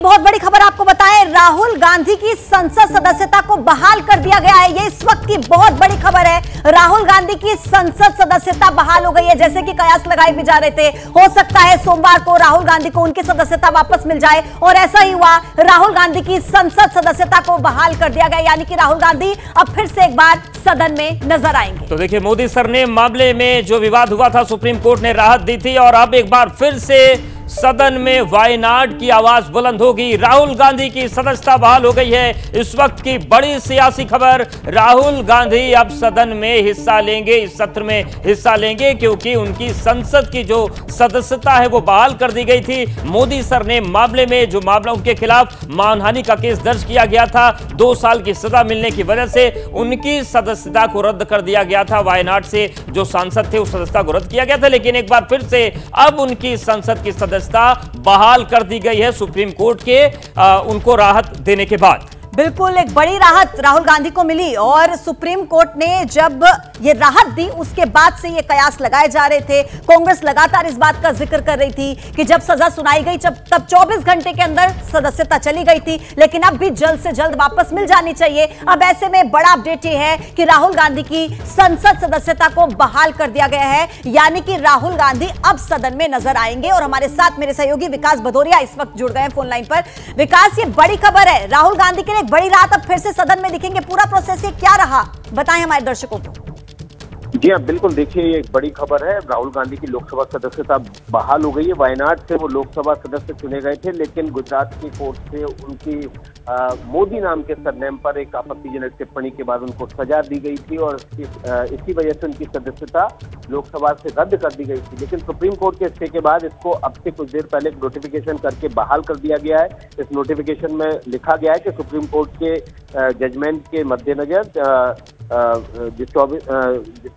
बहुत बड़ी खबर आपको बताएं, राहुल गांधी की संसद सदस्यता को बहाल कर दिया गया है। ये इस वक्त की बहुत बड़ी खबर है। राहुल गांधी की संसद सदस्यता बहाल हो गई है। जैसे कि कयास लगाए भी जा रहे थे, हो सकता है सोमवार को राहुल गांधी को उनकी सदस्यता वापस मिल जाए, और ऐसा ही हुआ। राहुल गांधी की संसद सदस्यता को बहाल कर दिया गया, यानी कि राहुल गांधी अब फिर से एक बार सदन में नजर आएंगे। तो देखिए, मोदी सरनेम मामले में जो विवाद हुआ था, सुप्रीम कोर्ट ने राहत दी थी, और अब एक बार फिर से सदन में वाई नॉट की आवाज बुलंद होगी। राहुल गांधी की सदस्यता बहाल हो गई है। इस वक्त की बड़ी सियासी खबर, राहुल गांधी अब सदन में हिस्सा लेंगे, इस सत्र में हिस्सा लेंगे, क्योंकि उनकी संसद की जो सदस्यता है वो बहाल कर दी गई थी। मोदी सरनेम मामले में जो मामला उनके खिलाफ मानहानि का केस दर्ज किया गया था, 2 साल की सजा मिलने की वजह से उनकी सदस्यता को रद्द कर दिया गया था। वाई नॉट से जो सांसद थे उस सदस्यता को रद्द किया गया था, लेकिन एक बार फिर से अब उनकी संसद की सदस्यता बहाल कर दी गई है सुप्रीम कोर्ट के उनको राहत देने के बाद। बिल्कुल एक बड़ी राहत राहुल गांधी को मिली, और सुप्रीम कोर्ट ने जब ये राहत दी उसके बाद से ये कयास लगाए जा रहे थे। कांग्रेस लगातार इस बात का जिक्र कर रही थी कि जब सजा सुनाई गई तब 24 घंटे के अंदर सदस्यता चली गई थी, लेकिन अब भी जल्द से जल्द वापस मिल जानी चाहिए। अब ऐसे में बड़ा अपडेट ये है कि राहुल गांधी की संसद सदस्यता को बहाल कर दिया गया है, यानी कि राहुल गांधी अब सदन में नजर आएंगे। और हमारे साथ मेरे सहयोगी विकास भदौरिया इस वक्त जुड़ गए हैं फोन लाइन पर। विकास, ये बड़ी खबर है, राहुल गांधी के लिए बड़ी रात, अब फिर से सदन में दिखेंगे। पूरा प्रोसेस ये क्या रहा, बताएं हमारे दर्शकों को। जी हाँ, बिल्कुल। देखिए, ये एक बड़ी खबर है। राहुल गांधी की लोकसभा सदस्यता बहाल हो गई है। वायनाड से वो लोकसभा सदस्य चुने गए थे, लेकिन गुजरात की कोर्ट से उनकी मोदी नाम के सरनेम पर एक आपत्तिजनक टिप्पणी के बाद उनको सजा दी गई थी, और इसी वजह से उनकी सदस्यता लोकसभा से रद्द कर दी गई थी। लेकिन सुप्रीम कोर्ट के स्टे के बाद इसको अब से कुछ देर पहले नोटिफिकेशन करके बहाल कर दिया गया है। इस नोटिफिकेशन में लिखा गया है कि सुप्रीम कोर्ट के जजमेंट के मद्देनजर जिस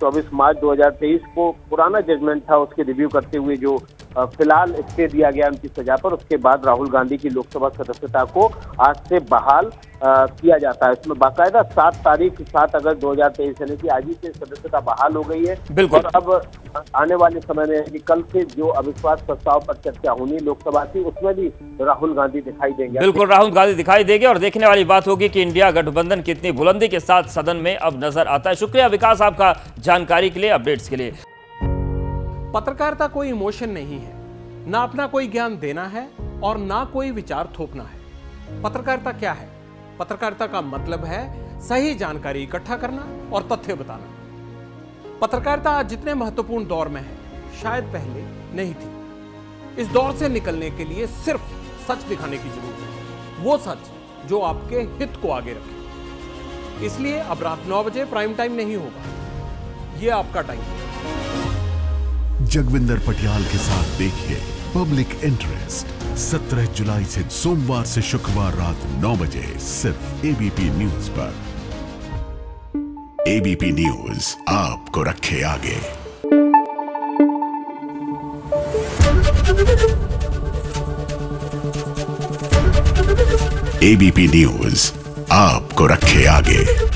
24 मार्च 2023 को पुराना जजमेंट था उसके रिव्यू करते हुए जो फिलहाल स्टे दिया गया उनकी सजा पर, उसके बाद राहुल गांधी की लोकसभा सदस्यता को आज से बहाल किया जाता है। इसमें बाकायदा 7 अगस्त 2023 यानी कि आज ही से सदस्यता बहाल हो गई है। बिल्कुल। और अब आने वाले समय में कि कल से जो अविश्वास प्रस्ताव पर चर्चा होनी लोकसभा की, उसमें भी राहुल गांधी दिखाई देंगे। बिल्कुल, राहुल गांधी दिखाई देंगे, और देखने वाली बात होगी कि इंडिया गठबंधन कितनी बुलंदी के साथ सदन में अब नजर आता है। शुक्रिया विकास आपका जानकारी के लिए, अपडेट्स के लिए। पत्रकारिता कोई इमोशन नहीं है, ना अपना कोई ज्ञान देना है और ना कोई विचार थोपना है। पत्रकारिता क्या है? पत्रकारिता का मतलब है सही जानकारी इकट्ठा करना और तथ्य बताना। पत्रकारिता आज जितने महत्वपूर्ण दौर में है, शायद पहले नहीं थी। इस दौर से निकलने के लिए सिर्फ सच दिखाने की जरूरत है, वो सच जो आपके हित को आगे रखे। इसलिए अब रात 9 बजे प्राइम टाइम नहीं होगा, ये आपका टाइम है। जगविंदर पटियाल के साथ देखिए पब्लिक इंटरेस्ट 17 जुलाई से सोमवार से शुक्रवार रात 9 बजे सिर्फ एबीपी न्यूज पर। एबीपी न्यूज आपको रखे आगे। एबीपी न्यूज आपको रखे आगे।